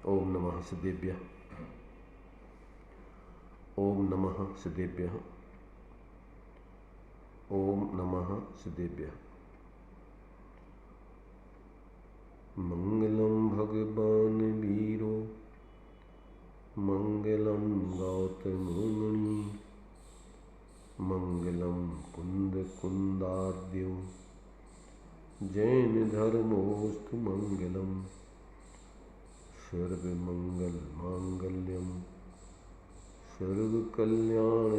ओम नमः सिद्धेभ्यः। ओम नमः सिद्धेभ्यः। ओम नमः सिद्धेभ्यः। मंगलम भगवान वीरो मंगलम गौतमो मुनि मंगलम कुंद कुंदाद्यो जैन धर्मोस्तु मंगलम सर्वमंगल मांगल्यम सर्वकल्याणकारकम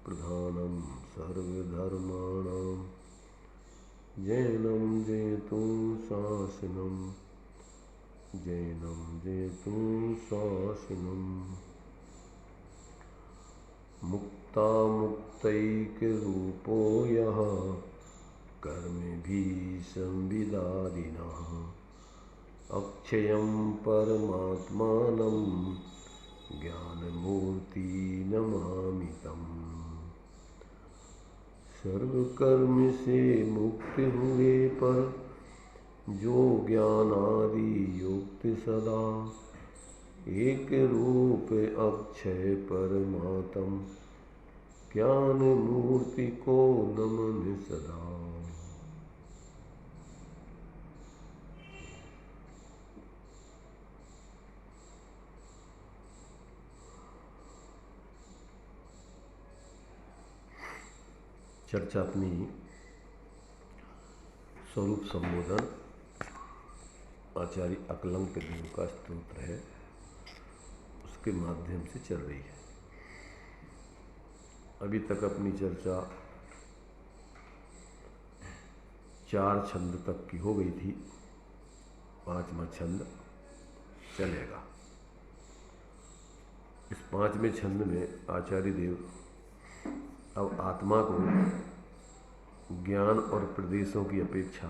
प्रधानम सर्वधर्माणां जैनं जयतु शासनम जैनं जयतु शासनम। मुक्ता मुक्तैकरूपो यः कर्मभिः संविदादिनः अक्षयं परमात्मानं ज्ञानमूर्ति नमामि तम्। सर्वकर्म से मुक्त हुए पर जो ज्ञानादि युक्त सदा एक रूप अक्षय परमात्म ज्ञान मूर्ति को नमन सदा। चर्चा अपनी स्वरूप संबोधन आचार्य अकलंक देव का स्तोत्र है, उसके माध्यम से चल रही है। अभी तक अपनी चर्चा 4 छंद तक की हो गई थी, 5वां छंद चलेगा। इस 5वें छंद में आचार्य देव अब आत्मा को ज्ञान और प्रदेशों की अपेक्षा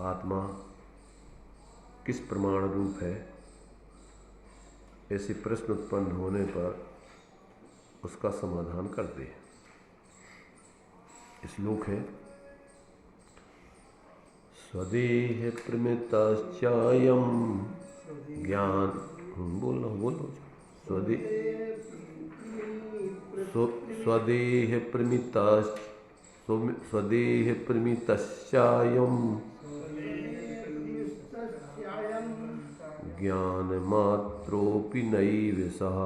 आत्मा किस प्रमाण रूप है, ऐसे प्रश्न उत्पन्न होने पर उसका समाधान करते हैं। श्लोक है स्वदेह प्रमितश्चायं ज्ञान बोलो स्वदेह प्रमितश्चायं ज्ञानमात्रोऽपि नैव सः।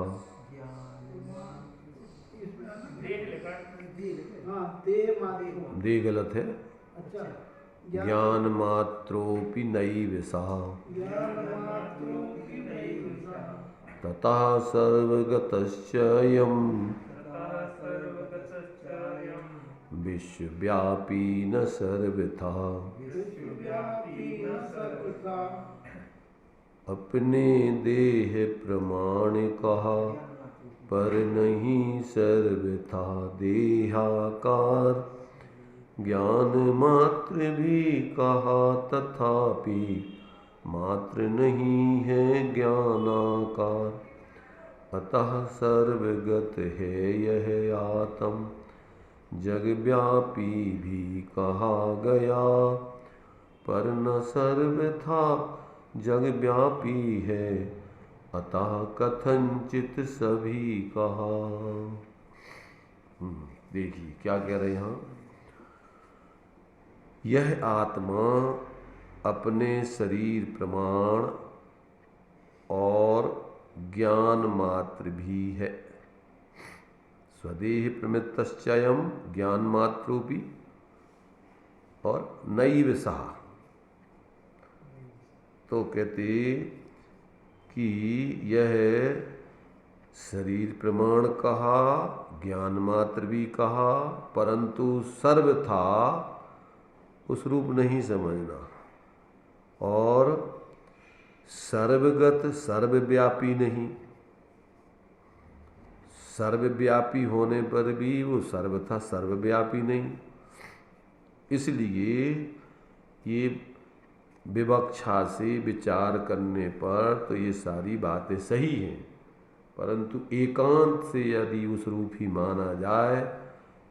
दे गलत है, ज्ञानमात्रोऽपि नैव सः ततः सर्वगतश्चयं विश्वव्यापी न सर्वथा। अपने देह प्रमाण कहा पर नहीं सर्वथा देहाकार, ज्ञान मात्र भी कहा तथापि मात्र नहीं है ज्ञानाकार। अतः सर्वगत है यह आत्म जगव्यापी भी कहा गया, पर न सर्वथा जगव्यापी है अतः कथनचित सभी कहा। देखिए क्या कह रहे हैं यहाँ। यह आत्मा अपने शरीर प्रमाण और ज्ञान मात्र भी है। स्वदेह प्रमितश्चयं ज्ञान मात्रोपि और नैव सः। तो कहते कि यह शरीर प्रमाण कहा, ज्ञान मात्र भी कहा, परंतु सर्वथा उस रूप नहीं समझना, और सर्वगत सर्वव्यापी नहीं। सर्वव्यापी होने पर भी वो सर्वथा सर्वव्यापी नहीं। इसलिए ये विवक्षा से विचार करने पर तो ये सारी बातें सही हैं, परंतु एकांत से यदि उस रूप ही माना जाए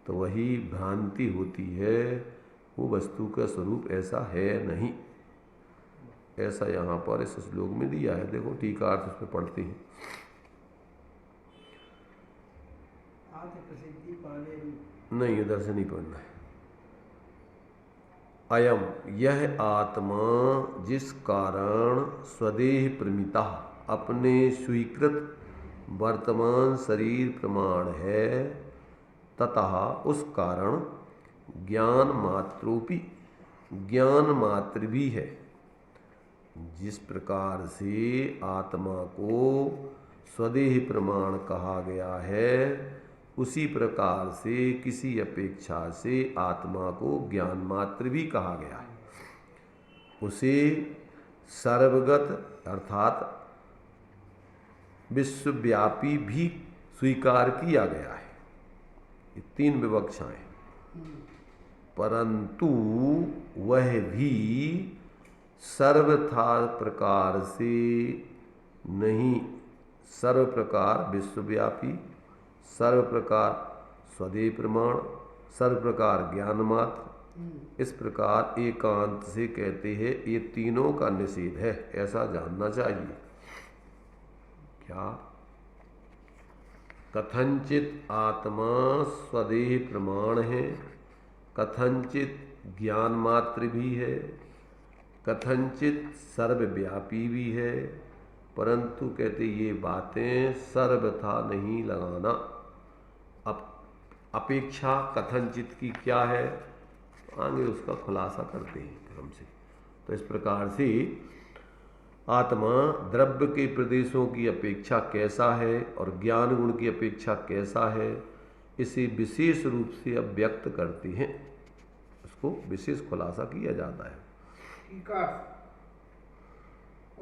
तो वही भ्रांति होती है। वो वस्तु का स्वरूप ऐसा है नहीं। ऐसा यहाँ पर इस श्लोक में दिया है। देखो टीका अर्थ उसमें पढ़ते हैं। नहीं, इधर से नहीं पढ़ना है। अयम यह आत्मा जिस कारण स्वदेह प्रमिता अपने स्वीकृत वर्तमान शरीर प्रमाण है, ततः उस कारण ज्ञान मात्रोपि ज्ञान मात्र भी है। जिस प्रकार से आत्मा को स्वदेह प्रमाण कहा गया है, उसी प्रकार से किसी अपेक्षा से आत्मा को ज्ञान मात्र भी कहा गया है। उसे सर्वगत अर्थात विश्वव्यापी भी स्वीकार किया गया है। ये तीन विवक्षाएं। परंतु वह भी सर्वथा प्रकार से नहीं, सर्व प्रकार विश्वव्यापी, सर्व प्रकार स्वदेह प्रमाण, सर्व प्रकार ज्ञान मात्र, इस प्रकार एकांत से कहते हैं ये तीनों का निषेध है, ऐसा जानना चाहिए। क्या? कथंचित आत्मा स्वदेह प्रमाण है, कथंचित ज्ञान मात्र भी है, कथंचित सर्वव्यापी भी है, परंतु कहते ये बातें सर्वथा नहीं लगाना। अब अपेक्षा कथंचित की क्या है, आगे उसका खुलासा करते हैं हमसे। तो इस प्रकार से आत्मा द्रव्य के प्रदेशों की अपेक्षा कैसा है और ज्ञान गुण की अपेक्षा कैसा है, इसे विशेष रूप से अब व्यक्त करते हैं। उसको विशेष खुलासा किया जाता है। ठीक है।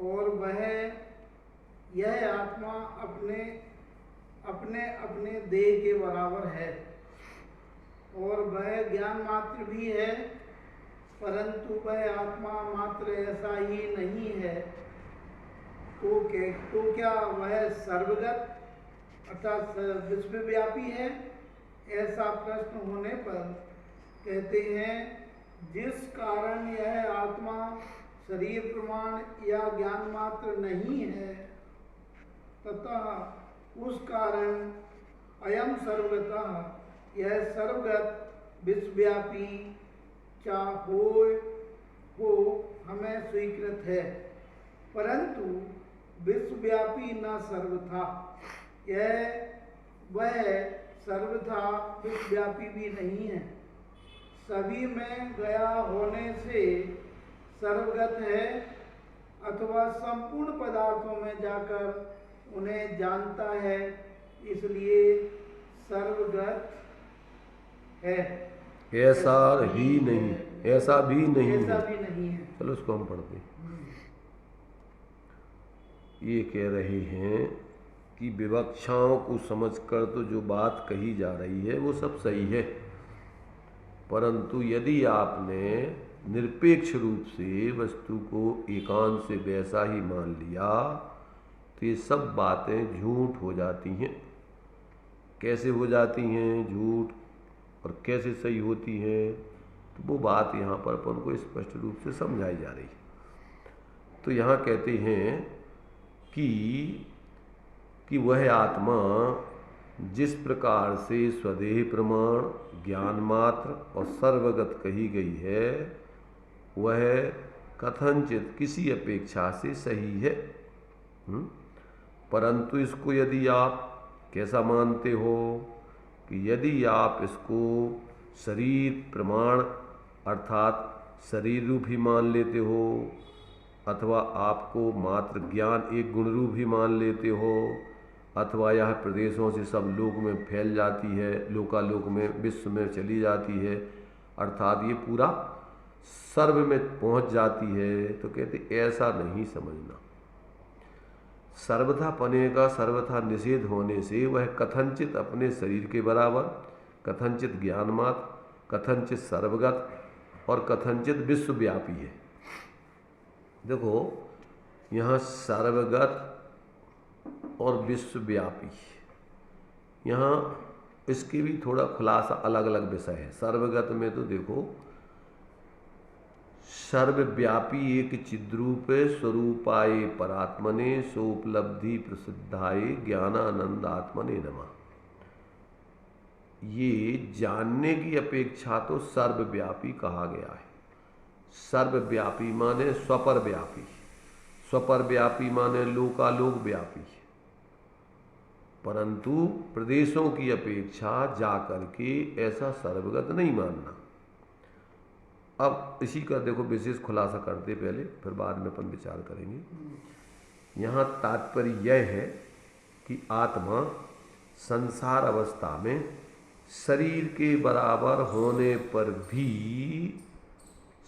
और वह यह आत्मा अपने अपने अपने देह के बराबर है और वह ज्ञान मात्र भी है, परंतु वह आत्मा मात्र ऐसा ही नहीं है। तो क्या वह सर्वगत अर्थात विश्वव्यापी है? ऐसा प्रश्न होने पर कहते हैं, जिस कारण यह आत्मा शरीर प्रमाण या ज्ञान मात्र नहीं है, तथा उस कारण अयम सर्वगतः यह सर्वगत विश्वव्यापी हो हमें स्वीकृत है, परंतु विश्वव्यापी न सर्वथा, वह सर्वथा विश्वव्यापी भी नहीं है। सभी में गया होने से सर्वगत है, अथवा संपूर्ण पदार्थों में जाकर उन्हें जानता है, इसलिए सर्वगत है। ऐसा ही नहीं, ऐसा भी नहीं है। चलो उसको हम पढ़ते हैं। ये कह रहे हैं कि विवक्षाओं को समझकर तो जो बात कही जा रही है वो सब सही है, परंतु यदि आपने निरपेक्ष रूप से वस्तु को एकांत से वैसा ही मान लिया तो ये सब बातें झूठ हो जाती हैं। कैसे हो जाती हैं झूठ और कैसे सही होती हैं, तो वो बात यहाँ पर अपन को स्पष्ट रूप से समझाई जा रही है। तो यहाँ कहते हैं कि वह आत्मा जिस प्रकार से स्वदेह प्रमाण, ज्ञान मात्र और सर्वगत कही गई है, वह कथनचित किसी अपेक्षा से सही है। परंतु इसको यदि आप कैसा मानते हो कि यदि आप इसको शरीर प्रमाण अर्थात शरीर रूप ही मान लेते हो, अथवा आपको मात्र ज्ञान एक गुण रूप ही मान लेते हो, अथवा यह प्रदेशों से सब लोक में फैल जाती है, लोकालोक में विश्व में चली जाती है, अर्थात ये पूरा सर्व में पहुंच जाती है, तो कहते ऐसा नहीं समझना। सर्वथा पने का सर्वथा निषेध होने से वह कथनचित अपने शरीर के बराबर, कथनचित ज्ञान मात्र, कथनचित सर्वगत और कथनचित विश्वव्यापी है। देखो यहाँ सर्वगत और विश्वव्यापी, यहाँ इसकी भी थोड़ा खुलासा अलग अलग विषय है। सर्वगत में तो देखो सर्वव्यापी एक चिद्रूप स्वरूपाय परात्मने सोपलब्धि प्रसिद्धाय ज्ञानानंद आत्मने नमः। ये जानने की अपेक्षा तो सर्वव्यापी कहा गया है। सर्वव्यापी माने स्वपर व्यापी, स्वपर व्यापी माने लोकालोक व्यापी, परंतु प्रदेशों की अपेक्षा जाकर के ऐसा सर्वगत नहीं मानना। अब इसी का देखो विशेष खुलासा करते पहले, फिर बाद में अपन विचार करेंगे। यहाँ तात्पर्य यह है कि आत्मा संसार अवस्था में शरीर के बराबर होने पर भी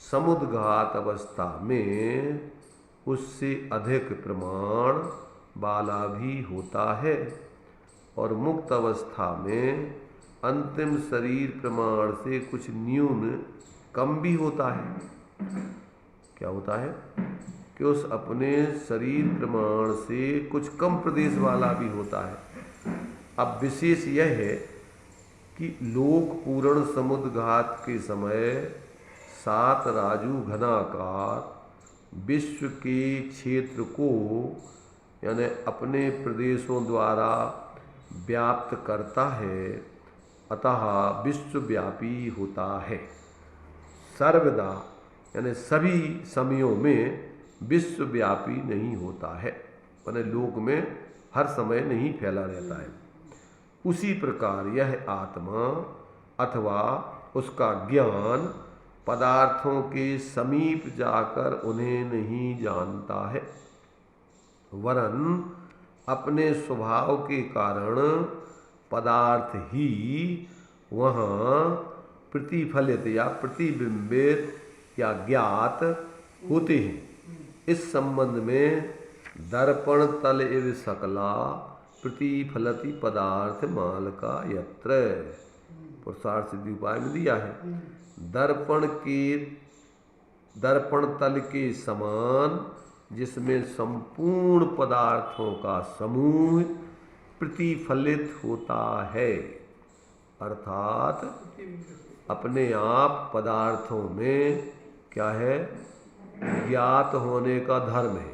समुद्घात अवस्था में उससे अधिक प्रमाण वाला भी होता है, और मुक्त अवस्था में अंतिम शरीर प्रमाण से कुछ न्यून कम भी होता है। क्या होता है कि उस अपने शरीर प्रमाण से कुछ कम प्रदेश वाला भी होता है। अब विशेष यह है कि लोक पूर्ण समुद्घात के समय 7 राजू घनाकार विश्व के क्षेत्र को यानी अपने प्रदेशों द्वारा व्याप्त करता है, अतः विश्वव्यापी होता है। सर्वदा यानी सभी समयों में विश्वव्यापी नहीं होता है, यानी लोक में हर समय नहीं फैला रहता है। उसी प्रकार यह आत्मा अथवा उसका ज्ञान पदार्थों के समीप जाकर उन्हें नहीं जानता है, वरन अपने स्वभाव के कारण पदार्थ ही वहाँ प्रतिफलित या प्रतिबिंबित या ज्ञात होते हैं। इस संबंध में दर्पण तल इव सकला प्रतिफलति पदार्थ माल का यत्र पुरुषार्थ सिद्धि उपाय में दिया है। दर्पण तल के समान जिसमें संपूर्ण पदार्थों का समूह प्रतिफलित होता है, अर्थात अपने आप पदार्थों में क्या है, ज्ञात होने का धर्म है।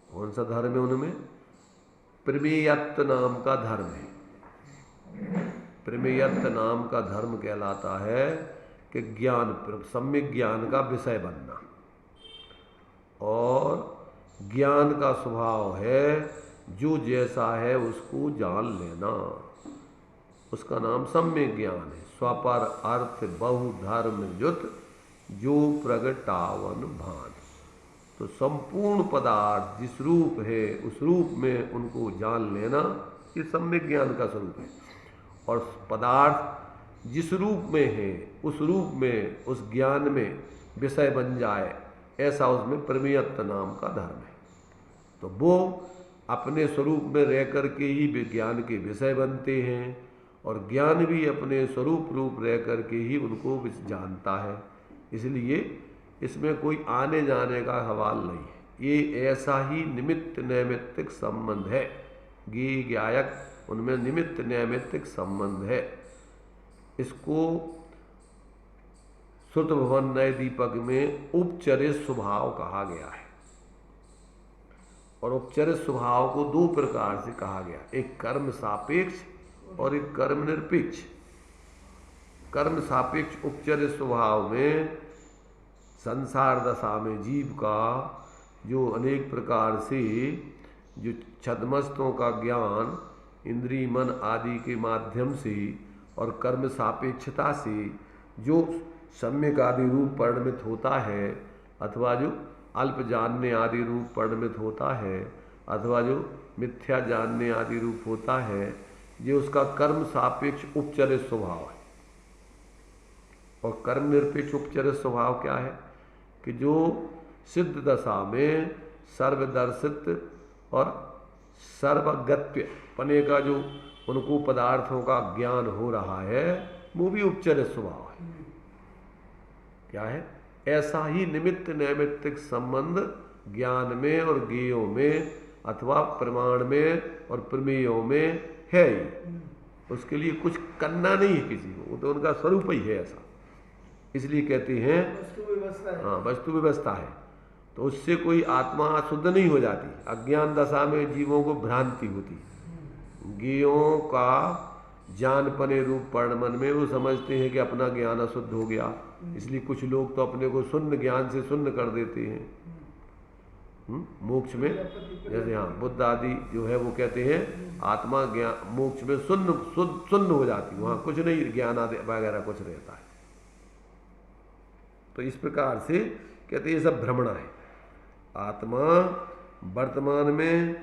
कौन सा धर्म है उनमें? प्रमेयत्व नाम का धर्म है। प्रमेयत्व नाम का धर्म कहलाता है कि ज्ञान, सम्यक ज्ञान का विषय बनना, और ज्ञान का स्वभाव है जो जैसा है उसको जान लेना, उसका नाम सम्यक ज्ञान है। स्वपर अर्थ बहु धर्म युत जो प्रगटावन भान। तो संपूर्ण पदार्थ जिस रूप है उस रूप में उनको जान लेना, ये सम्यक ज्ञान का स्वरूप है। और पदार्थ जिस रूप में है उस रूप में, उस ज्ञान में विषय बन जाए, ऐसा उसमें प्रमेयत्व नाम का धर्म है। तो वो अपने स्वरूप में रह कर के ही विज्ञान के विषय बनते हैं, और ज्ञान भी अपने स्वरूप रूप रह कर के ही उनको जानता है। इसलिए इसमें कोई आने जाने का सवाल नहीं है, ये ऐसा ही निमित्त नैमित्तिक संबंध है। ज्ञेय ज्ञायक उनमें निमित्त नैमित्तिक संबंध है। इसको श्रुत भवन नए दीपक में उपचरित स्वभाव कहा गया है। और उपचरित स्वभाव को 2 प्रकार से कहा गया, एक कर्म सापेक्ष और एक कर्म निरपेक्ष। कर्म सापेक्ष उपचरित स्वभाव में संसार दशा में जीव का जो अनेक प्रकार से जो छद्मस्तों का ज्ञान इंद्रिय मन आदि के माध्यम से और कर्म सापेक्षता से जो सम्यक आदि रूप परिणमित होता है, अथवा जो अल्प जानने आदि रूप परिणमित होता है, अथवा जो मिथ्या जानने आदि रूप होता है, ये उसका कर्म सापेक्ष उपचरित स्वभाव है। और कर्म निरपेक्ष उपचरित स्वभाव क्या है कि जो सिद्ध दशा में सर्वदर्शित और सर्वगत्य पने का जो उनको पदार्थों का ज्ञान हो रहा है, वो भी उपचरित स्वभाव है। क्या है? ऐसा ही निमित्त नैमित्तिक संबंध ज्ञान में और ज्ञेयों में अथवा प्रमाण में और प्रमेयों में है ही। उसके लिए कुछ करना नहीं है किसी को, वो तो उनका स्वरूप ही है ऐसा। इसलिए कहते हैं वस्तु व्यवस्था है। हाँ, वस्तु व्यवस्था है। तो उससे कोई आत्मा शुद्ध नहीं हो जाती। अज्ञान दशा में जीवों को भ्रांति होती। ज्ञों का जानपने रूप पर्ण मन में वो समझते हैं कि अपना ज्ञान अशुद्ध हो गया, इसलिए कुछ लोग तो अपने को शून्य ज्ञान से शून्य कर देते हैं। मोक्ष में जैसे हाँ बुद्ध आदि जो है वो कहते हैं आत्मा ज्ञान मोक्ष में शून्य हो जाती, वहाँ कुछ नहीं ज्ञान आदि वगैरह कुछ रहता है। तो इस प्रकार से कहते हैं ये सब भ्रमण है। आत्मा वर्तमान में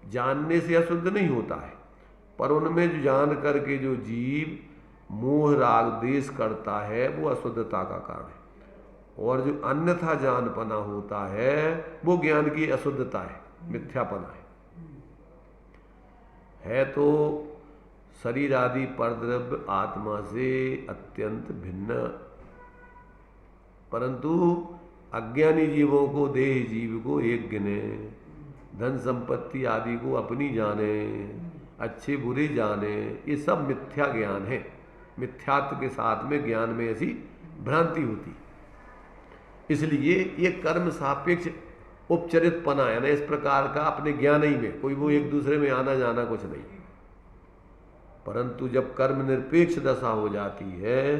जानने से अशुद्ध नहीं होता है, पर उनमें जो जान करके जो जीव मोह राग द्वेष करता है वो अशुद्धता का कारण है। और जो अन्यथा जानपना होता है वो ज्ञान की अशुद्धता है, मिथ्यापना है। तो शरीर आदि परद्रव्य आत्मा से अत्यंत भिन्न, परंतु अज्ञानी जीवों को देह जीव को एक गिने, धन संपत्ति आदि को अपनी जाने, अच्छे बुरे जाने, ये सब मिथ्या ज्ञान है। मिथ्यात्व के साथ में ज्ञान में ऐसी भ्रांति होती, इसलिए ये कर्म सापेक्ष उपचरितपना है ना, इस प्रकार का अपने ज्ञान ही में कोई वो एक दूसरे में आना जाना कुछ नहीं। परंतु जब कर्म निरपेक्ष दशा हो जाती है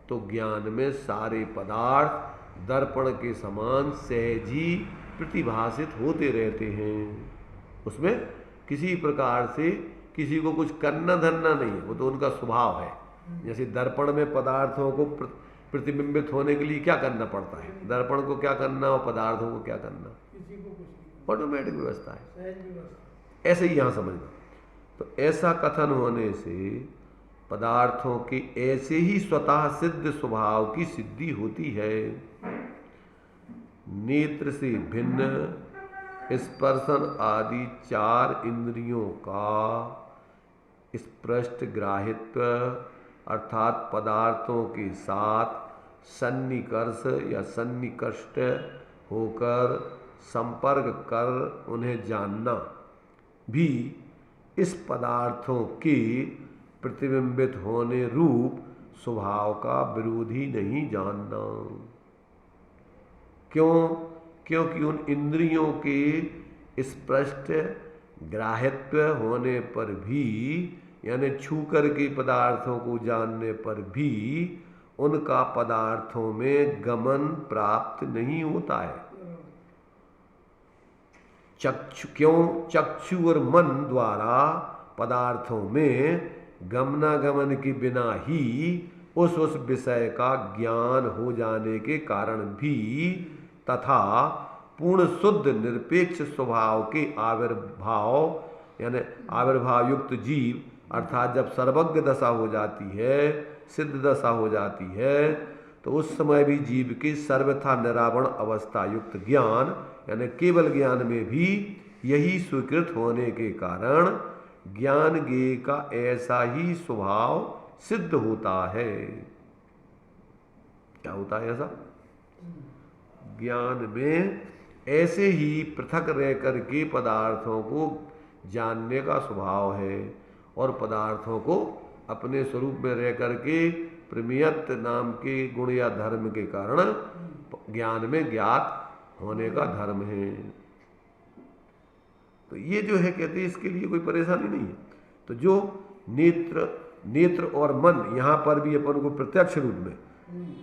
तो ज्ञान में सारे पदार्थ दर्पण के समान सहजी प्रतिभासित होते रहते हैं। उसमें किसी प्रकार से किसी को कुछ करना धरना नहीं है, वो तो उनका स्वभाव है। जैसे दर्पण में पदार्थों को प्रतिबिंबित होने के लिए क्या करना पड़ता है, दर्पण को क्या करना और पदार्थों को क्या करना, ऑटोमेटिक व्यवस्था है। ऐसे ही यहाँ समझना। तो ऐसा कथन होने से पदार्थों के ऐसे ही स्वतः सिद्ध स्वभाव की सिद्धि होती है। नेत्र से भिन्न स्पर्शन आदि चार इंद्रियों का स्पष्ट ग्राहित्व अर्थात पदार्थों के साथ सन्निकर्ष या सन्निकष्ट होकर संपर्क कर उन्हें जानना भी इस पदार्थों के प्रतिबिंबित होने रूप स्वभाव का विरोधी नहीं जानना। क्यों? क्योंकि उन इंद्रियों के स्पष्ट ग्राह्यत्व होने पर भी, यानी छू कर के पदार्थों को जानने पर भी उनका पदार्थों में गमन प्राप्त नहीं होता है। चक्षु और मन द्वारा पदार्थों में गमनागमन के बिना ही उस विषय का ज्ञान हो जाने के कारण भी तथा पूर्ण शुद्ध निरपेक्ष स्वभाव के आविर्भाव यानी आविर्भाव युक्त जीव अर्थात जब सर्वज्ञ दशा हो जाती है, सिद्ध दशा हो जाती है, तो उस समय भी जीव की सर्वथा निरावरण अवस्था युक्त ज्ञान यानी केवल ज्ञान में भी यही स्वीकृत होने के कारण ज्ञान ज्ञेय का ऐसा ही स्वभाव सिद्ध होता है। क्या होता है ऐसा? ज्ञान में ऐसे ही पृथक रह करके पदार्थों को जानने का स्वभाव है और पदार्थों को अपने स्वरूप में रह करके प्रमेयत्व नाम के गुण या धर्म के कारण ज्ञान में ज्ञात होने का धर्म है। तो ये जो है कहते हैं इसके लिए कोई परेशानी नहीं है। तो जो नेत्र और मन यहाँ पर भी अपन को प्रत्यक्ष रूप में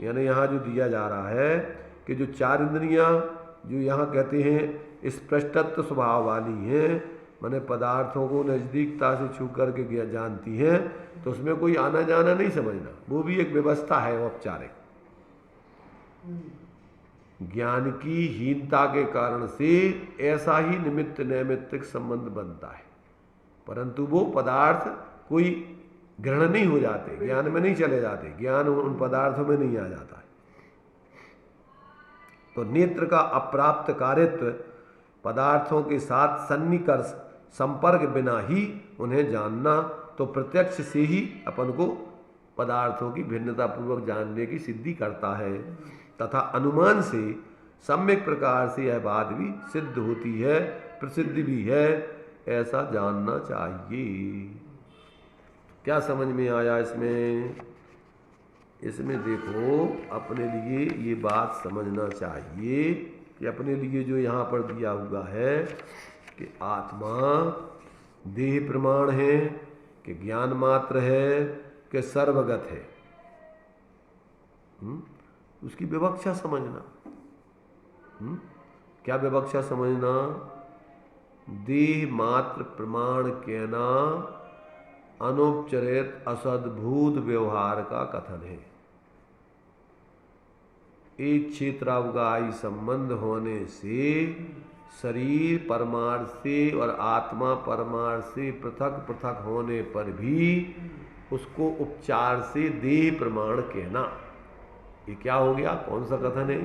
यानी यहाँ जो दिया जा रहा है कि जो चार इंद्रियाँ जो यहाँ कहते हैं स्पष्टत्व स्वभाव वाली हैं, माने पदार्थों को नज़दीकता से छू करके जानती हैं, तो उसमें कोई आना जाना नहीं समझना, वो भी एक व्यवस्था है औपचारिक। ज्ञान की हीनता के कारण से ऐसा ही निमित्त नैमित्तिक संबंध बनता है, परंतु वो पदार्थ कोई ग्रहण नहीं हो जाते, ज्ञान में नहीं चले जाते, ज्ञान उन पदार्थों में नहीं आ जाता है। तो नेत्र का अप्राप्त कारित्व पदार्थों के साथ सन्निकर्ष संपर्क बिना ही उन्हें जानना, तो प्रत्यक्ष से ही अपन को पदार्थों की भिन्नता पूर्वक जानने की सिद्धि करता है तथा अनुमान से सम्यक प्रकार से यह बात भी सिद्ध होती है, प्रसिद्ध भी है, ऐसा जानना चाहिए। क्या समझ में आया इसमें? इसमें देखो अपने लिए ये बात समझना चाहिए कि अपने लिए जो यहाँ पर दिया हुआ है कि आत्मा देह प्रमाण है, कि ज्ञान मात्र है, कि सर्वगत है। उसकी विवक्षा समझना। क्या विवक्षा समझना? देह मात्र प्रमाण कहना अनुपचरित असद्भुत व्यवहार का कथन है। एक क्षेत्रावगाही संबंध होने से शरीर परमार्थ से और आत्मा परमार्थ से पृथक पृथक होने पर भी उसको उपचार से देह प्रमाण कहना, ये क्या हो गया? कौन सा कथन है?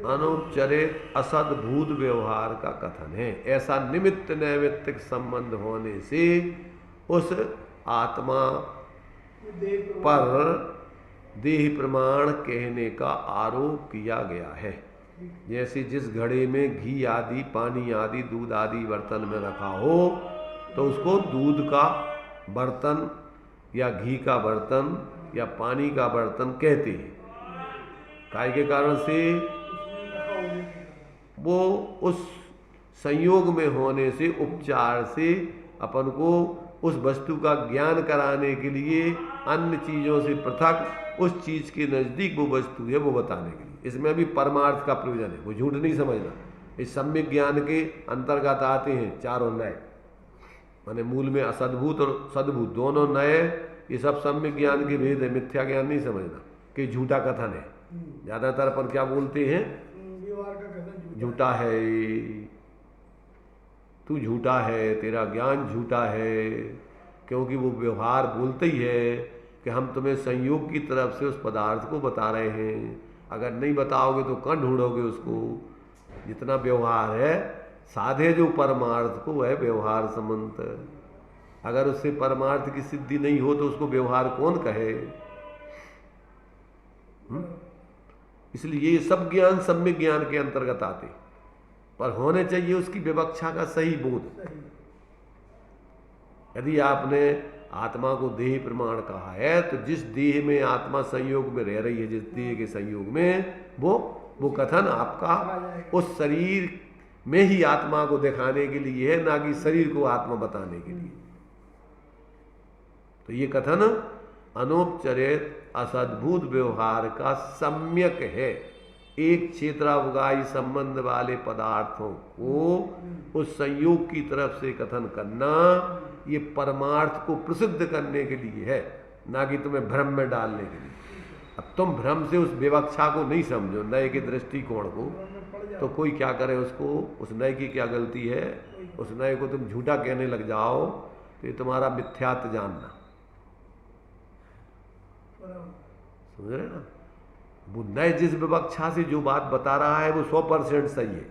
अनुपचरित असद्भुत व्यवहार का कथन है। ऐसा निमित्त नैमित्तिक संबंध होने से उस आत्मा पर देह प्रमाण कहने का आरोप किया गया है। जैसे जिस घड़े में घी आदि, पानी आदि, दूध आदि बर्तन में रखा हो तो उसको दूध का बर्तन या घी का बर्तन या पानी का बर्तन कहते हैं। काय के कारण से? वो उस संयोग में होने से, उपचार से अपन को उस वस्तु का ज्ञान कराने के लिए अन्य चीज़ों से पृथक उस चीज़ के नज़दीक वो वस्तु है वो बताने के लिए। इसमें भी परमार्थ का प्रयोजन है, वो झूठ नहीं समझना। इस सम्यक ज्ञान के अंतर्गत आते हैं चारों नए, माने मूल में असद्भुत और सद्भुत दोनों नए। ये सब सम्यक ज्ञान के भेद है, मिथ्या ज्ञान नहीं समझना कि झूठा कथन है। ज़्यादातर अपन क्या बोलते हैं? झूठा है, तू झूठा है, तेरा ज्ञान झूठा है, क्योंकि वो व्यवहार बोलते ही है कि हम तुम्हें संयोग की तरफ से उस पदार्थ को बता रहे हैं, अगर नहीं बताओगे तो कौन ढूंढोगे उसको। जितना व्यवहार है साधे जो परमार्थ को है व्यवहार संबंध, अगर उससे परमार्थ की सिद्धि नहीं हो तो उसको व्यवहार कौन कहे? इसलिए ये सब ज्ञान सम्यक ज्ञान के अंतर्गत आते, पर होने चाहिए उसकी विवक्षा का सही बोध। यदि आपने आत्मा को देह प्रमाण कहा है तो जिस देह में आत्मा संयोग में रह रही है, जिस देह के संयोग में, वो कथन आपका उस शरीर में ही आत्मा को दिखाने के लिए है, ना कि शरीर को आत्मा बताने के लिए। तो ये कथन अनुपचरित असद्भुत व्यवहार का सम्यक है। एक क्षेत्रावगाही संबंध वाले पदार्थों को उस संयोग की तरफ से कथन करना, ये परमार्थ को प्रसिद्ध करने के लिए है, ना कि तुम्हें भ्रम में डालने के लिए। अब तुम भ्रम से उस विवक्षा को नहीं समझो, नए के दृष्टिकोण को, तो कोई क्या करे उसको, उस नए की क्या गलती है? उस नए को तुम झूठा कहने लग जाओ तो ये तुम्हारा मिथ्यात्व जानना, समझ रहे ना? वो नए जिस विवक्षा से जो बात बता रहा है वो 100% सही है,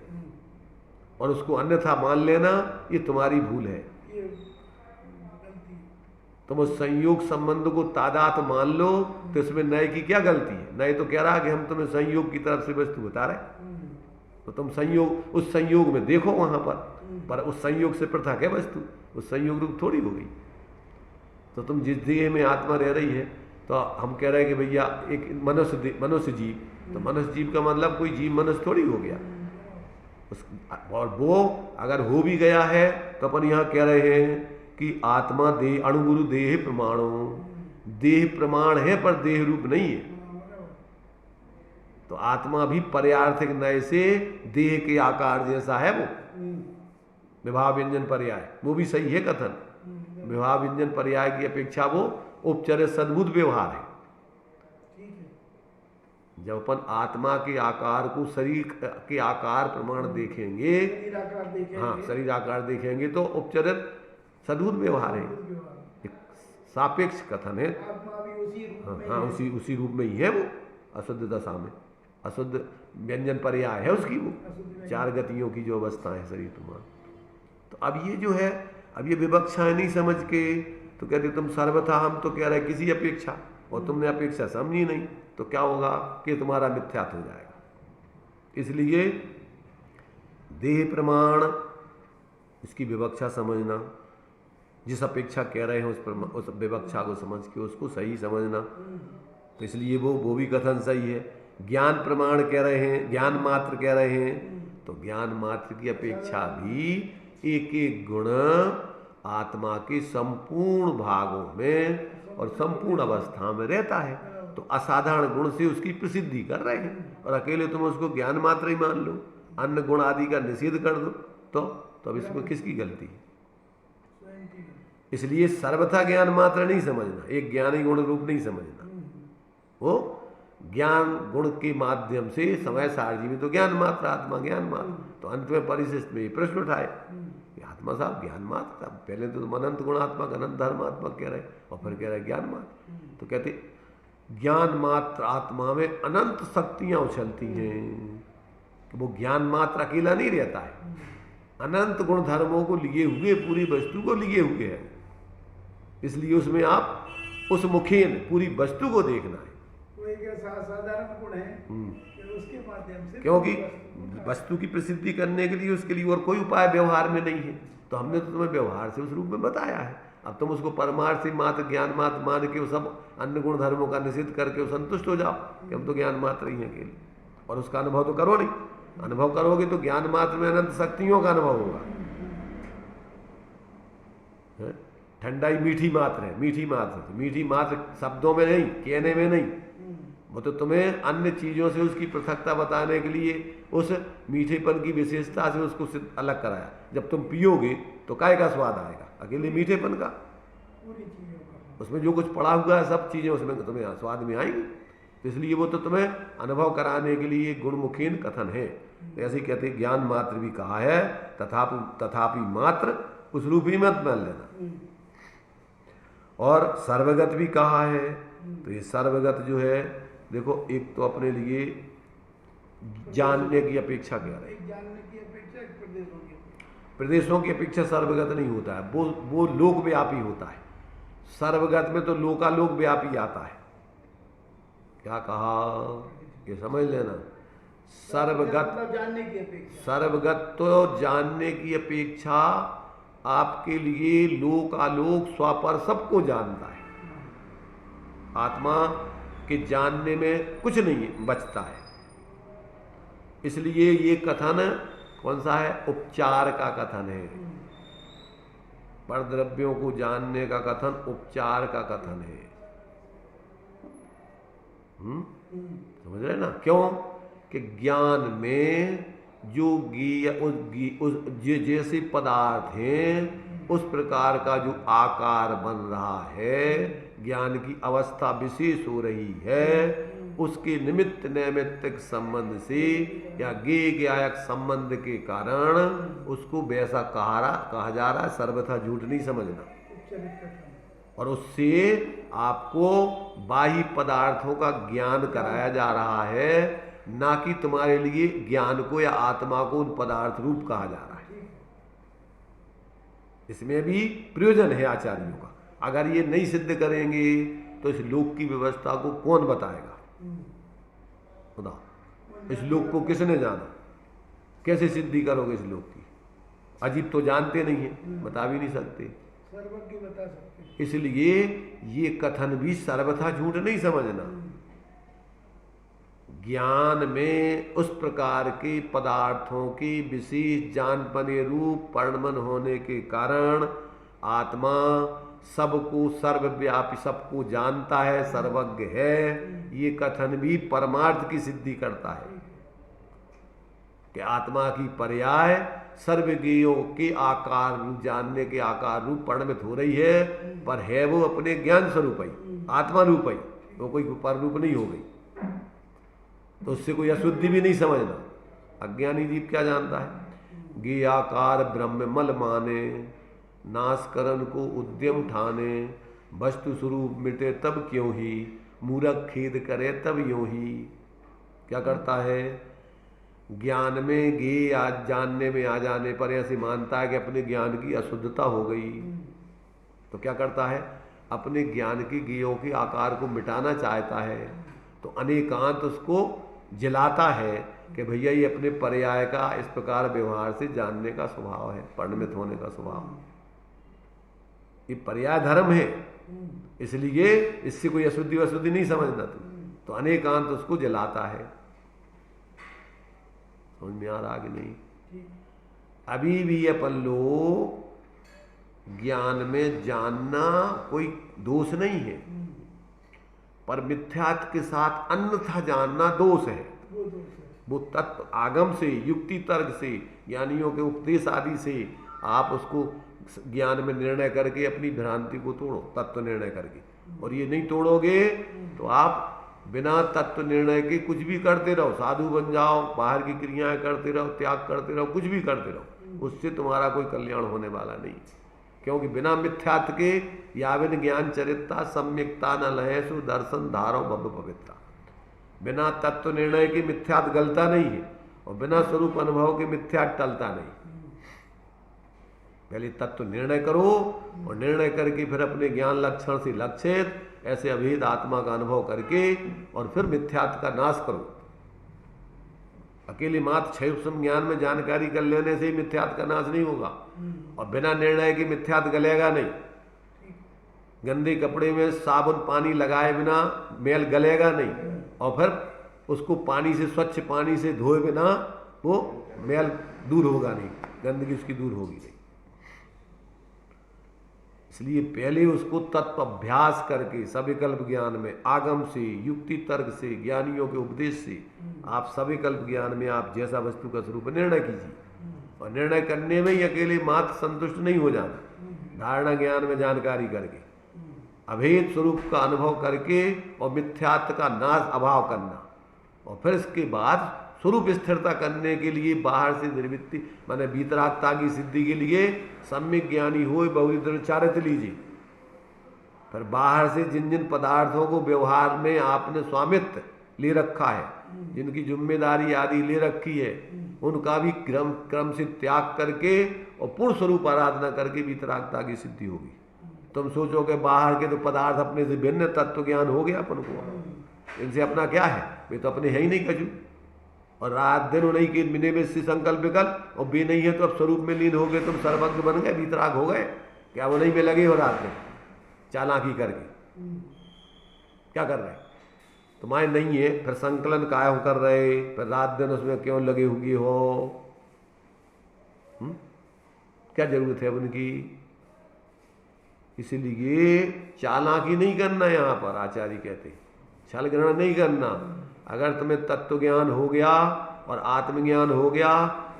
और उसको अन्यथा मान लेना ये तुम्हारी भूल है। तुम उस संयोग संबंध को तादात मान लो तो इसमें नए की क्या गलती है? नए तो कह रहा है कि हम तुम्हें संयोग की तरफ से वस्तु बता रहे, तो तुम संयोग, उस संयोग में देखो वहां पर उस संयोग से पृथक है वस्तु, उस संयोग रूप थोड़ी हो गई। तो तुम जिस देह में आत्मा रह रही है, तो हम कह रहे हैं कि भैया एक मनुष्य जीव, तो मनुष्य जीव का मतलब कोई जीव मनुष्य थोड़ी हो गया और वो अगर हो भी गया है तो अपन यहाँ कह रहे हैं कि आत्मा देह अणुगुरु देह प्रमाणो, देह प्रमाण है पर देह रूप नहीं है। तो आत्मा भी पर्यार्थिक नय से देह के आकार जैसा है, वो विवाह व्यंजन पर्याय, वो भी सही है कथन। विवाह व्यंजन पर्याय की अपेक्षा वो उपचरित सद्भुत व्यवहार है। जब अपन आत्मा के आकार को शरीर के आकार प्रमाण देखेंगे, हाँ शरीर आकार देखेंगे तो उपचरित सद्भुत व्यवहार है, एक सापेक्ष कथन है। हाँ उसी रूप में ही है वो, अशुद्ध दशा में अशुद्ध व्यंजन पर्याय है उसकी, वो 4 गतियों की जो अवस्था है शरीर प्रमाण। तो अब ये जो है, अब ये विवक्षाएं नहीं समझ के तो कहते तुम सर्वथा, हम तो कह रहे किसी अपेक्षा, और तुमने अपेक्षा समझी नहीं, तो क्या होगा कि तुम्हारा मिथ्यात्व हो जाएगा। इसलिए देह प्रमाण, इसकी विवक्षा समझना, जिस अपेक्षा कह रहे हैं उस विवक्षा को समझ के उसको सही समझना, तो इसलिए वो भी कथन सही है। ज्ञान प्रमाण कह रहे हैं, ज्ञान मात्र कह रहे हैं, तो ज्ञान मात्र की अपेक्षा भी एक एक गुण आत्मा के संपूर्ण भागों में और संपूर्ण अवस्था में रहता है। तो असाधारण गुण से उसकी प्रसिद्धि कर रहे हैं और अकेले तुम उसको ज्ञान मात्र ही मान लो, अन्य गुण आदि का निषेध कर दो, तो अब इसमें किसकी गलती है? इसलिए सर्वथा ज्ञान मात्र नहीं समझना, एक ज्ञानी गुण रूप नहीं समझना। वो ज्ञान गुण के माध्यम से समय सारजी में तो ज्ञान मात्र, आत्मा ज्ञान मात्र, तो अंत में परिशिष्ट में ये प्रश्न उठाए कि आत्मा साहब ज्ञान मात्र था, पहले तो तुम अनंत गुणात्मक अनंत धर्मात्मक कह रहे और फिर कह रहे ज्ञान मात्र। तो कहते ज्ञान मात्र आत्मा में अनंत शक्तियां उछलती हैं, वो ज्ञान मात्र अकेला नहीं रहता है, अनंत गुण धर्मों को लिए हुए, पूरी वस्तु को लिए हुए है। इसलिए उसमें आप उस मुखेन पूरी वस्तु को देखना है। साधारण गुण है कि उसके माध्यम से, क्योंकि वस्तु की प्रसिद्धि करने के लिए उसके लिए और कोई उपाय व्यवहार में नहीं है, तो हमने तो तुम्हें व्यवहार से उस रूप में बताया है। अब तुम उसको परमार्थ से मात्र ज्ञान मात्र मान के सब अन्य गुण धर्मों का निषेध करके संतुष्ट हो जाओ कि हम तो ज्ञान मात्र ही हैं अकेले, और उसका अनुभव तो करो नहीं। अनुभव करोगे तो ज्ञान मात्र में अनंत शक्तियों का अनुभव होगा। ठंडाई मीठी मात्र है, मीठी मात्र, मीठी मात्र शब्दों में नहीं, कहने में नहीं, वो तो तुम्हें अन्य चीजों से उसकी पृथकता बताने के लिए उस मीठेपन की विशेषता से उसको अलग कराया। जब तुम पियोगे तो काय का स्वाद आएगा? अकेले मीठेपन का। उसमें जो कुछ पड़ा हुआ है सब चीजें उसमें तुम्हें स्वाद में आएंगी। तो इसलिए वो तो तुम्हें अनुभव कराने के लिए गुणमुखीन कथन है। तो ऐसे कहते ज्ञान मात्र भी कहा है, तथापि मात्र उस रूप ही मत मान लेना। और सर्वगत भी कहा है। तो ये सर्वगत जो है, देखो एक तो अपने लिए जानने की अपेक्षा क्या है, प्रदेशों की अपेक्षा सर्वगत नहीं होता है, वो लोक व्यापी होता है। सर्वगत में तो लोकालोक व्यापी आता है। क्या कहा ये समझ लेना। सर्वगत, जानने की अपेक्षा, सर्वगत तो जानने की अपेक्षा आपके लिए लोकालोक स्वापर सबको जानता है। आत्मा के जानने में कुछ नहीं बचता है। इसलिए ये कथन कौन सा है? उपचार का कथन है। परद्रव्यों को जानने का कथन उपचार का कथन है। समझ रहे ना? क्यों कि ज्ञान में जो जैसे पदार्थ हैं उस प्रकार का जो आकार बन रहा है, ज्ञान की अवस्था विशेष हो रही है, उसके निमित्त नैमित्तिक संबंध से या ज्ञेयक संबंध के कारण उसको वैसा कहा जा रहा है। सर्वथा झूठ नहीं समझना। और उससे आपको बाह्य पदार्थों का ज्ञान कराया जा रहा है, ना कि तुम्हारे लिए ज्ञान को या आत्मा को उन पदार्थ रूप कहा जा रहा है। इसमें भी प्रयोजन है आचार्यों का। अगर ये नहीं सिद्ध करेंगे तो इस लोक की व्यवस्था को कौन बताएगा? खुदा। इस लोक को किसने जाना? कैसे सिद्धि करोगे इस लोक की? अजीब तो जानते नहीं है, बता भी नहीं सकते। सर्वज्ञ बता सकते। इसलिए ये कथन भी सर्वथा झूठ नहीं समझना। ज्ञान में उस प्रकार के पदार्थों की विशेष जानपने रूप परिणमन होने के कारण आत्मा सबको सर्वव्यापी, सबको जानता है, सर्वज्ञ है। ये कथन भी परमार्थ की सिद्धि करता है कि आत्मा की पर्याय सर्वज्ञों के आकार रूप, जानने के आकार रूप परिणमित हो रही है, पर है वो अपने ज्ञान स्वरूप ही, आत्मा रूप ही, वो कोई पर रूप नहीं हो गई। तो उससे कोई अशुद्धि भी नहीं समझना। अज्ञानी जीव क्या जानता है? गे आकार ब्रह्म मल माने, नाशकरण को उद्यम ठाने, वस्तु स्वरूप मिटे तब क्यों ही, मूर्ख खेद करे तब यूं ही। क्या करता है? ज्ञान में गे आज जानने में आ जाने पर ऐसे मानता है कि अपने ज्ञान की अशुद्धता हो गई। तो क्या करता है? अपने ज्ञान की गेयों के आकार को मिटाना चाहता है। तो अनेकांत उसको जिलाता है कि भैया ये अपने पर्याय का इस प्रकार व्यवहार से जानने का स्वभाव है, परिणमित होने का स्वभाव। ये पर्याय धर्म है, इसलिए इससे कोई अशुद्धि वशुद्धि नहीं समझना तुम। तो अनेकांत उसको जलाता है। समझ में आ रहा कि नहीं? अभी भी अपन लोग ज्ञान में जानना कोई दोष नहीं है, पर मिथ्यात्व के साथ अन्यथा जानना दोष है। वो तत्व आगम से, युक्ति तर्क से, ज्ञानियों के उपदेश आदि से आप उसको ज्ञान में निर्णय करके अपनी भ्रांति को तोड़ो, तत्व निर्णय करके। और ये नहीं तोड़ोगे तो आप बिना तत्व निर्णय के कुछ भी करते रहो, साधु बन जाओ, बाहर की क्रियाएं करते रहो, त्याग करते रहो, कुछ भी करते रहो, उससे तुम्हारा कोई कल्याण होने वाला नहीं। क्योंकि बिना मिथ्यात्व के याविन ज्ञान चरित्रा सम्यक्ता न लहेसु दर्शन धारो भव पवित्रा। बिना तत्व निर्णय के मिथ्यात्व गलता नहीं है, और बिना स्वरूप अनुभव के मिथ्यात्व टलता नहीं। पहले तत्व निर्णय करो, और निर्णय करके फिर अपने ज्ञान लक्षण से लक्षित ऐसे अभेद आत्मा का अनुभव करके और फिर मिथ्यात्व का नाश करो। अकेले मात्र क्षय ज्ञान में जानकारी कर लेने से ही मिथ्यात्व का नाश नहीं होगा, और बिना निर्णय के मिथ्यात्व गलेगा नहीं। गंदे कपड़े में साबुन पानी लगाए बिना मैल गलेगा नहीं, और फिर उसको पानी से, स्वच्छ पानी से धोए बिना वो मैल दूर होगा नहीं, गंदगी उसकी दूर होगी नहीं। इसलिए पहले उसको तत्व अभ्यास करके सविकल्प ज्ञान में, आगम से, युक्ति तर्क से, ज्ञानियों के उपदेश से आप सविकल्प ज्ञान में आप जैसा वस्तु का स्वरूप निर्णय कीजिए। और निर्णय करने में ही अकेले मात्र संतुष्ट नहीं हो जाना, धारणा ज्ञान में जानकारी करके अभेद स्वरूप का अनुभव करके और मिथ्यात्व का नाश अभाव करना, और फिर इसके बाद स्वरूप स्थिरता करने के लिए बाहर से निर्वृत्ति माने वीतरागता की सिद्धि के लिए सम्यक ज्ञानी हो बहुरी दृढ़चारित्र लीजिए। फिर बाहर से जिन जिन पदार्थों को व्यवहार में आपने स्वामित्व ले रखा है, जिनकी जिम्मेदारी आदि ले रखी है, उनका भी क्रम से त्याग करके और पूर्ण स्वरूप आराधना करके वीतरागता की सिद्धि होगी। तुम सोचो कि बाहर के तो पदार्थ अपने से भिन्न तत्व ज्ञान हो गया अपन को, इनसे अपना क्या है, वे तो अपने है ही नहीं कछु। और रात दिन नहीं कि बिने में से संकल्प विकल्प, और बे नहीं है तो अब स्वरूप में लीन हो गए, तुम सर्वज्ञ बन गए, वीतराग हो गए। क्या वो नहीं में लगे हो रात में चालाकी करके? क्या कर रहे? तुम्हारे नहीं है, फिर संकलन काहे कर रहे, फिर रात दिन उसमें क्यों लगे हुए हो? क्या जरूरत है उनकी? इसीलिए चालाकी नहीं करना, यहाँ पर आचार्य कहते छल ग्रहण नहीं करना। अगर तुम्हें तत्व ज्ञान हो गया और आत्मज्ञान हो गया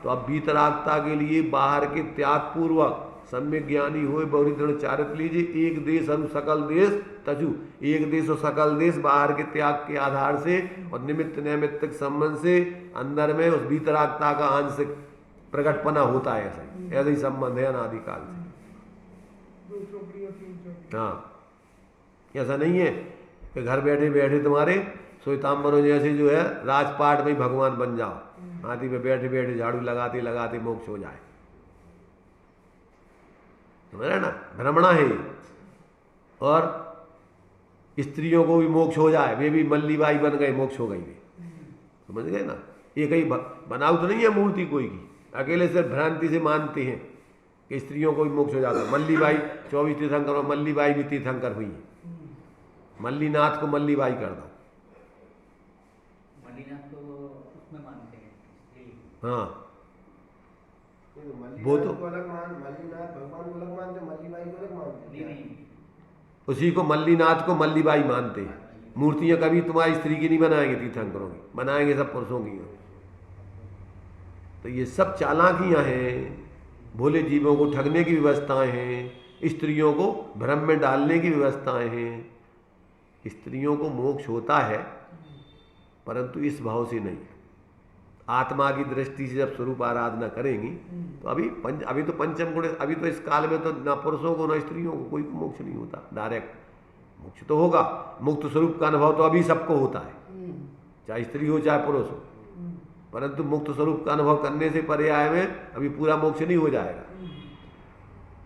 तो अब वीतरागता के लिए बाहर के त्याग पूर्वक सम्यक ज्ञानी हुए बहुरी दृढ़चारित्र लीजिए। एक देश अनु सकल देश तजु, एक देश और सकल देश बाहर के त्याग के आधार से और निमित्त नैमित्तिक संबंध से अंदर में उस वीतरागता का आंशिक प्रकटपना होता है। ऐसा ही संबंध है अनादिकाल से। हाँ, ऐसा नहीं है कि घर बैठे बैठे तुम्हारे श्वेतांबरों जैसे जो है राजपाट में भगवान बन जाओ, हाथी में बैठे बैठे झाड़ू लगाते लगाते मोक्ष हो जाए। समझ रहे ना, भ्रमणा है। और स्त्रियों को भी मोक्ष हो जाए, वे भी मल्लीबाई बन गए, मोक्ष हो गई वे। समझ गए ना, ये कहीं बनाऊ तो नहीं है मूर्ति कोई की, अकेले सिर्फ भ्रांति से मानते हैं कि स्त्रियों को भी मोक्ष हो जाता है। मल्लीबाई 24 तीर्थंकर और मल्लीबाई भी तीर्थंकर हुई है। मल्लीनाथ को मल्लीबाई कर दो। मल्लीनाथ तो उसमें मानते हैं। हाँ, वो तो मल्लीनाथ भगवान को अलग मानते, मल्लीबाई को अलग मानते। नहीं, उसी को मल्लीनाथ को मल्लीबाई मानते हैं। मूर्तियां कभी तुम्हारी स्त्री की नहीं बनाएंगे, तीर्थंकरों की बनाएंगे, सब पुरुषों की। तो ये सब चालाकियां हैं, भोले जीवों को ठगने की व्यवस्थाएं हैं, स्त्रियों को भ्रम में डालने की व्यवस्थाएं हैं। स्त्रियों को मोक्ष होता है परंतु इस भाव से नहीं, आत्मा की दृष्टि से जब स्वरूप आराधना करेंगी तो अभी तो पंचम गुण, अभी तो इस काल में तो ना पुरुषों को ना स्त्रियों को कोई मोक्ष नहीं होता। डायरेक्ट मोक्ष तो होगा, मुक्त स्वरूप का अनुभव तो अभी सबको होता है, चाहे स्त्री हो चाहे पुरुष हो, परंतु मुक्त स्वरूप का अनुभव करने से पर्याय में अभी पूरा मोक्ष नहीं हो जाएगा।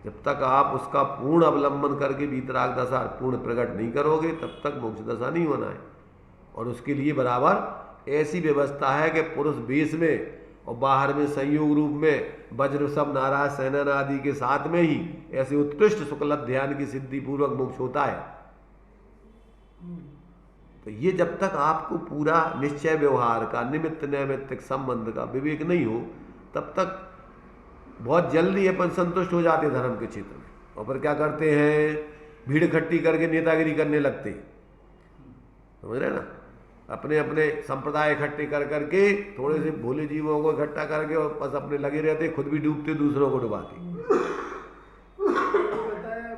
जब तक आप उसका पूर्ण अवलंबन करके वीतराग दशा पूर्ण प्रकट नहीं करोगे तब तक मोक्ष दशा नहीं होना है। और उसके लिए बराबर ऐसी व्यवस्था है कि पुरुष वेश में और बाहर में संयोग रूप में वज्र सब नाराज सेनन आदि के साथ में ही ऐसे उत्कृष्ट शुक्ल ध्यान की सिद्धि पूर्वक मोक्ष होता है। तो ये जब तक आपको पूरा निश्चय व्यवहार का, निमित्त नैमित्तिक संबंध का विवेक नहीं हो, तब तक बहुत जल्दी अपन संतुष्ट हो जाते धर्म के क्षेत्र में, और फिर क्या करते हैं, भीड़ इकट्ठी करके नेतागिरी करने लगते हैं। समझ रहे ना, अपने अपने संप्रदाय इकट्ठे कर करके थोड़े से भोले जीवों को इकट्ठा करके और बस अपने लगे रहते, खुद भी डूबते, दूसरों को डुबाते। बताया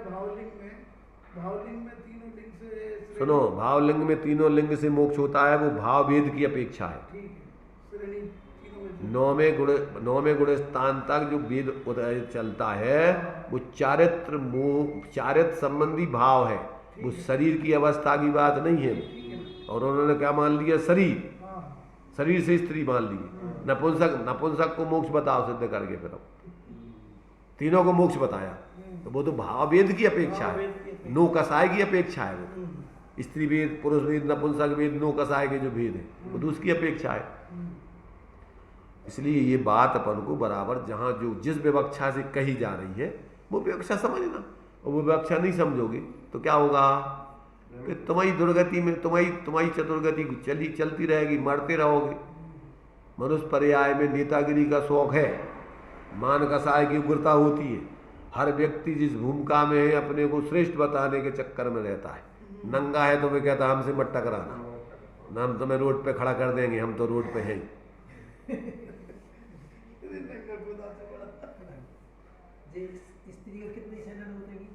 भावलिंग में तीनों लिंग से, सुनो, भावलिंग में तीनों लिंग से मोक्ष होता है, वो भाव भेद की अपेक्षा है। ठीक है, श्रेणी तीनों में से। नौवें गुण स्थान तक जो वेद चलता है वो चारित्र संबंधी भाव है, वो शरीर की अवस्था की बात नहीं है। और उन्होंने क्या मान लिया, शरीर से स्त्री मान ली। नपुंसक को मोक्ष बताओ सिद्ध करके, फिर तीनों को मोक्ष बताया, तो वो तो भाव वेद की अपेक्षा है, नो कसाय की अपेक्षा है। वो स्त्री वेद, पुरुष वेद, नपुंसक वेद, नो कसाय के जो भेद है वो तो उसकी अपेक्षा है। इसलिए ये बात अपन को बराबर जहाँ जो जिस विवक्षा से कही जा रही है वो विवक्षा समझना, और वो विवक्षा नहीं समझोगे तो क्या होगा, कि तुम्हारी दुर्गति में तुम्हारी चतुर्गति चलती रहेगी, मरते रहोगे। मनुष्य पर्याय में नेतागिरी का शौक है, मान कसाय की उग्रता होती है। हर व्यक्ति जिस भूमिका में है अपने को श्रेष्ठ बताने के चक्कर में रहता है। नंगा है तो वे कहता हमसे मत टकराना, ना हम तुम्हें रोड पे खड़ा कर देंगे, हम तो रोड पे हैं। स्त्री का कितने सेनन होते हैं?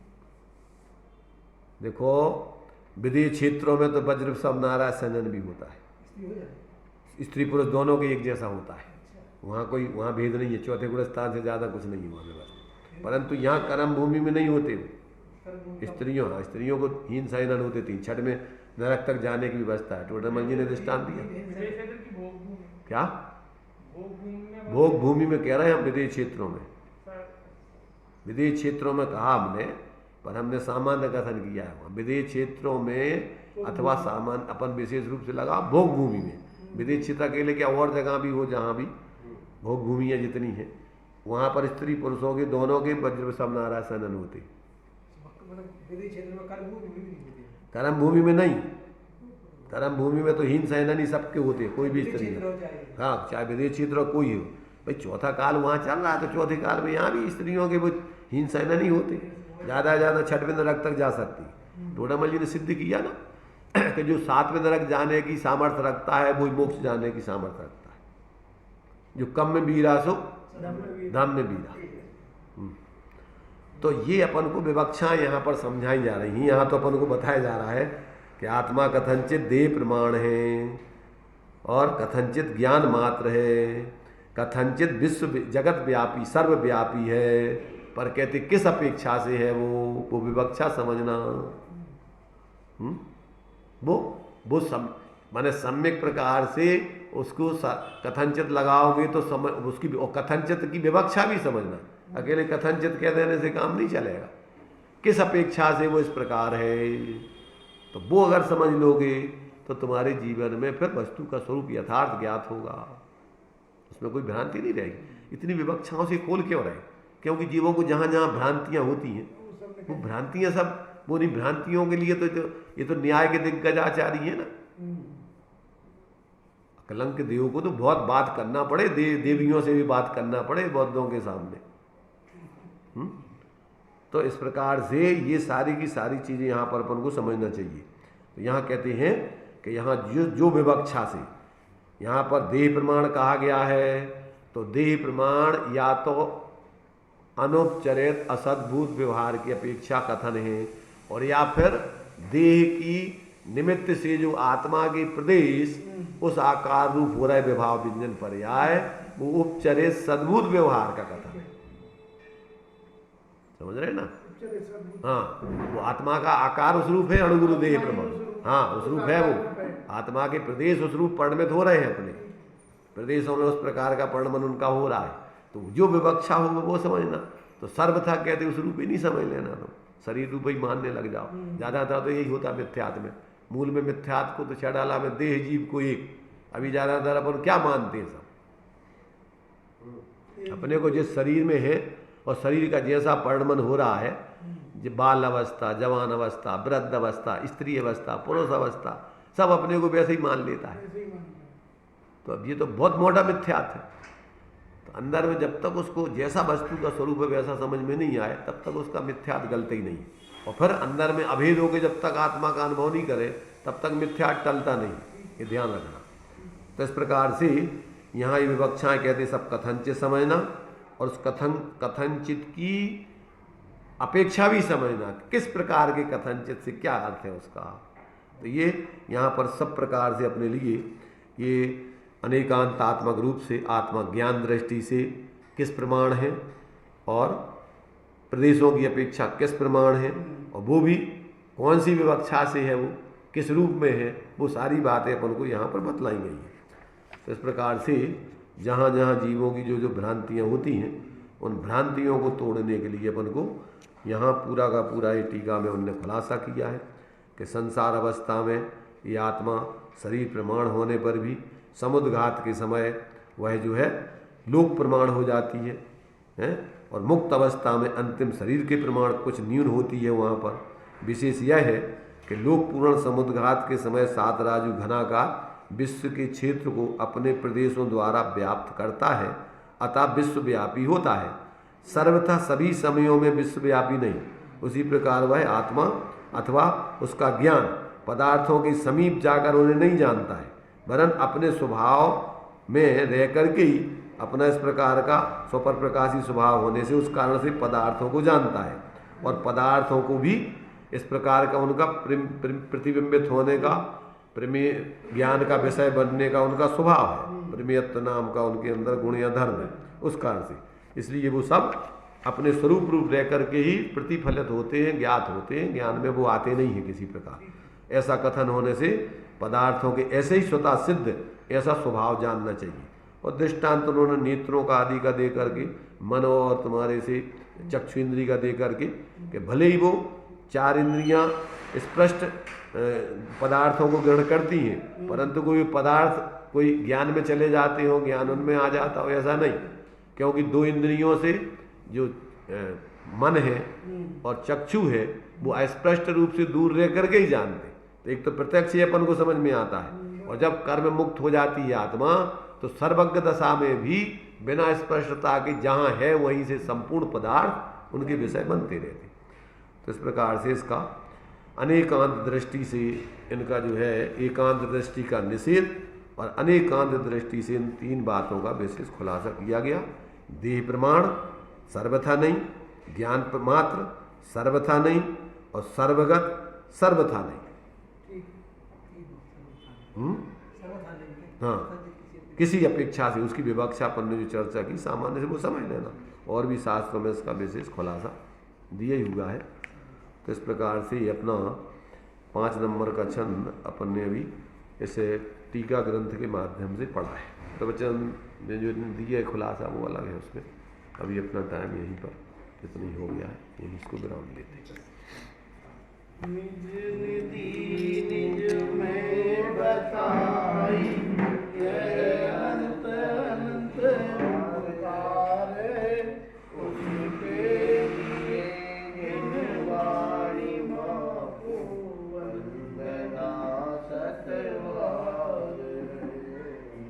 देखो, विदेह क्षेत्रों में तो वज्र समनारा सेनन भी होता है, स्त्री हो जाए, स्त्री पुरुष दोनों के एक जैसा होता है। वहाँ भेद नहीं है, चौथे गुण स्थान से ज़्यादा कुछ नहीं हुआ व्यवस्था। परंतु यहाँ कर्म भूमि में नहीं होते स्त्रियों को हीन सेनन होते 3, छठ में नरक तक जाने की व्यवस्था है। टोडरमल जी ने दृष्टांत दिया। क्या भोग भूमि में कह रहे हैं हम, विदेह क्षेत्रों में, विदेह क्षेत्रों में कहा हमने, पर हमने सामान्य कथन किया है। वहाँ विदेह क्षेत्रों में अथवा सामान्य अपन विशेष रूप से लगा भोग भूमि में। विदेह क्षेत्र अकेले क्या और जगह भी हो जहाँ भी भोग भूमियाँ जितनी हैं, वहाँ पर स्त्री पुरुषों के दोनों के वज्र समनारा सेनन होते। कर्म भूमि में नहीं, कर्म भूमि में तो हीन सेनन ही सबके होते, कोई भी स्त्री नहीं। हाँ, चाहे विदेह क्षेत्र कोई हो, भाई चौथा काल वहाँ चल रहा है तो चौथे काल में यहाँ भी स्त्रियों के वो हीन सेनन ही होते, ज़्यादा से ज़्यादा छठवें नरक तक जा सकती। टोडरमल जी ने सिद्ध किया ना कि जो 7वें नरक जाने की सामर्थ्य रखता है वो मोक्ष जाने की सामर्थ्य रखता है। जो कम में बीरा सो धम में बीरा। तो ये अपन को विवक्षाएं यहाँ पर समझाई जा रही हैं। यहाँ तो अपन को बताया जा रहा है कि आत्मा कथनचित देह प्रमाण है और कथनचित ज्ञान मात्र है, कथनचित विश्व जगत व्यापी सर्वव्यापी है, पर कहते किस अपेक्षा से है वो विवक्षा समझना। वो माने सम्यक प्रकार से उसको कथनचित लगाओगे तो समझ उसकी, और कथनचित की विवक्षा भी समझना। अकेले कथनचित कह देने से काम नहीं चलेगा, किस अपेक्षा से वो इस प्रकार है, तो वो अगर समझ लोगे तो तुम्हारे जीवन में फिर वस्तु का स्वरूप यथार्थ ज्ञात होगा, उसमें कोई भ्रांति नहीं रहेगी। इतनी विवक्षाओं से खोल क्यों रहे, क्योंकि जीवों को जहाँ जहाँ भ्रांतियाँ होती हैं वो भ्रांतियाँ सब वो नहीं, भ्रांतियों के लिए तो ये तो न्याय के दिग्गजाचारी है ना। कलंक देव को तो बहुत बात करना पड़े, देवियों से भी बात करना पड़े बौद्धों के सामने। तो इस प्रकार से ये सारी की सारी चीज़ें यहाँ पर अपन को समझना चाहिए। तो यहाँ कहते हैं कि यहाँ जो विवक्षा से यहाँ पर देह प्रमाण कहा गया है, तो देह प्रमाण या तो अनुपचरित असद्भूत व्यवहार की अपेक्षा कथन है, और या फिर देह की निमित्त से जो आत्मा के प्रदेश उस आकार रूप हो रहे विभाव व्यंजन पर्याय, वो उपचरित सद्भूत व्यवहार का कथन है। समझ रहे ना? हाँ, वो आत्मा का आकार उस रूप है, अणुगुरु देह प्रमाण, हाँ उस रूप है, वो आत्मा के प्रदेश उस रूप परिणमित हो रहे हैं, अपने प्रदेशों में उस प्रकार का परिणमन उनका हो रहा है। तो जो विवक्षा हो वो समझना। तो सर्वथा कहते उस रूप ही नहीं समझ लेना, तो शरीर रूप ही मानने लग जाओ। ज़्यादातर तो यही होता मिथ्यात्व में, मूल में मिथ्यात्व को तो छह डाला में देह जीव को एक। अभी ज़्यादातर अपन क्या मानते हैं, सब अपने को जिस शरीर में है और शरीर का जैसा परिणमन हो रहा है, बाल अवस्था, जवान अवस्था, वृद्ध अवस्था, स्त्री अवस्था, पुरुष अवस्था, सब अपने को वैसे ही मान लेता है। ऐसे ही मानता है। तो अब ये तो बहुत मोटा मिथ्यात है। तो अंदर में जब तक उसको जैसा वस्तु का स्वरूप है वैसा समझ में नहीं आए तब तक उसका मिथ्यात गलता ही नहीं। और फिर अंदर में अभेद होकर जब तक आत्मा का अनुभव नहीं करे तब तक मिथ्यात टलता नहीं, ये ध्यान रखना। तो इस प्रकार से यहाँ ये विवक्षाएं कहते सब कथनचित समझना और उस कथनचित की अपेक्षा भी समझना, किस प्रकार के कथनचित से क्या अर्थ है उसका। तो ये यहाँ पर सब प्रकार से अपने लिए ये अनेकांतात्मक रूप से आत्मा ज्ञान दृष्टि से किस प्रमाण है और प्रदेशों की अपेक्षा किस प्रमाण है और वो भी कौन सी विवक्षा से है, वो किस रूप में है, वो सारी बातें अपन को यहाँ पर बतलाई गई हैं। तो इस प्रकार से जहाँ जहाँ जीवों की जो जो भ्रांतियाँ होती हैं उन भ्रांतियों को तोड़ने के लिए अपन को यहाँ पूरा का पूरा ये टीका में उनने खुलासा किया है कि संसार अवस्था में ये आत्मा शरीर प्रमाण होने पर भी समुद्घात के समय वह जो है लोक प्रमाण हो जाती है और मुक्त अवस्था में अंतिम शरीर के प्रमाण कुछ न्यून होती है। वहाँ पर विशेष यह है कि लोक पूर्ण समुद्घात के समय सात राजु घनाकार विश्व के क्षेत्र को अपने प्रदेशों द्वारा व्याप्त करता है, अतः विश्वव्यापी होता है। सर्वथा सभी समयों में विश्वव्यापी नहीं। उसी प्रकार वह आत्मा अथवा उसका ज्ञान पदार्थों के समीप जाकर उन्हें नहीं जानता है, वरन अपने स्वभाव में रह करके ही अपना इस प्रकार का स्वपर प्रकाशी स्वभाव होने से उस कारण से पदार्थों को जानता है और पदार्थों को भी इस प्रकार का उनका प्रतिबिंबित होने का प्रमेय ज्ञान का विषय बनने का उनका स्वभाव है। प्रमेयत्व नाम का उनके अंदर गुण या धर्म है, उस कारण से इसलिए वो सब अपने स्वरूप रूप रह करके ही प्रतिफलित होते हैं, ज्ञात होते हैं, ज्ञान में वो आते नहीं हैं किसी प्रकार। ऐसा कथन होने से पदार्थों के ऐसे ही स्वतः सिद्ध ऐसा स्वभाव जानना चाहिए। और दृष्टांत उन्होंने नेत्रों का आदि का दे करके, मन और तुम्हारे से चक्षु इंद्री का दे करके कि भले ही वो चार इंद्रियां स्पष्ट पदार्थों को ग्रहण करती हैं परंतु कोई पदार्थ कोई ज्ञान में चले जाते हो, ज्ञान उनमें आ जाता हो, ऐसा नहीं। क्योंकि दो इंद्रियों से जो मन है और चक्षु है वो अस्पष्ट रूप से दूर रह करके ही जानते। तो एक तो प्रत्यक्ष ही अपन को समझ में आता है और जब कर्म मुक्त हो जाती है आत्मा तो सर्वज्ञ दशा में भी बिना स्पष्टता के जहाँ है वहीं से संपूर्ण पदार्थ उनके विषय बनते रहते। तो इस प्रकार से इसका अनेकांत दृष्टि से इनका जो है एकांत दृष्टि का निषेध और अनेकांत दृष्टि से इन तीन बातों का विशेष खुलासा किया गया। देह प्रमाण सर्वथा नहीं, ज्ञान मात्र सर्वथा नहीं और सर्वगत सर्वथा नहीं। हाँ, किसी अपेक्षा से उसकी विवक्षा अपन ने जो चर्चा की सामान्य से वो समझ लेना, और भी शास्त्रों में इसका विशेष खुलासा दिया ही हुआ है। तो इस प्रकार से अपना 5 नंबर का छंद अपन ने अभी इसे टीका ग्रंथ के माध्यम से पढ़ा है। प्रवचन ने जो दिया खुलासा वो अलग है, उसमें अभी अपना टाइम यहीं पर इतना ही हो गया है, यहीं इसको विराम देते हैं। निज निधि निज में बताई यह अनंत अनंत अवतार है, उसके लिए गिनवाणी माको वंदना सतवार है।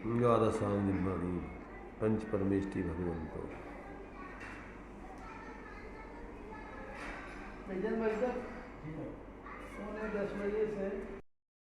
द्वादशां निर्माणी पंच परमेष्टि भगवंतो। भाईजान भाई साहब 9:10 बजे से